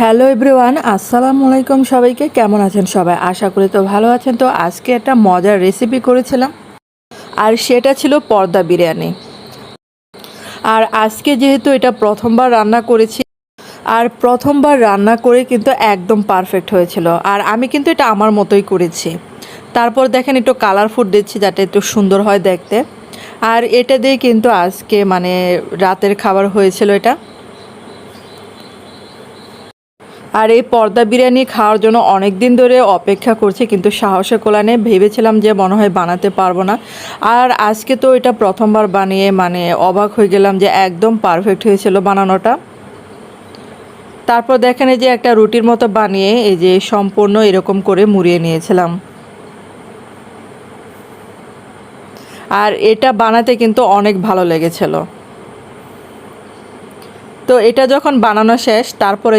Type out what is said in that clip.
Hello everyone, আসসালামু আলাইকুম। সবাইকে কেমন আছেন সবাই? আশা করি তো ভালো আছেন। তো আজকে একটা মজার রেসিপি করেছিলাম, আর সেটা ছিল পর্দা বিরিয়ানি। আর আজকে যেহেতু এটা প্রথমবার রান্না করেছি, আর প্রথমবার রান্না করে কিন্তু একদম পারফেক্ট হয়েছিল। আর আমি কিন্তু এটা আমার মতোই করেছি। তারপর দেখেন একটু কালার ফুড দিচ্ছি যাতে একটু সুন্দর হয় দেখতে। আর এটা দিয়ে কিন্তু আজকে মানে রাতের খাবার হয়েছিল এটা। আর এই পর্দা বিরিয়ানি খাওয়ার জন্য অনেক দিন ধরে অপেক্ষা করছি, কিন্তু সাহসে কোলানে ভেবেছিলাম যে মনে হয় বানাতে পারবো না। আর আজকে তো এটা প্রথমবার বানিয়ে মানে অবাক হয়ে গেলাম যে একদম পারফেক্ট হয়েছিল বানানোটা। তারপর দেখেন এই যে একটা রুটির মতো বানিয়ে এই যে সম্পূর্ণ এরকম করে মুড়িয়ে নিয়েছিলাম। আর এটা বানাতে কিন্তু অনেক ভালো লেগেছিল। তো এটা যখন বানানো শেষ তারপরে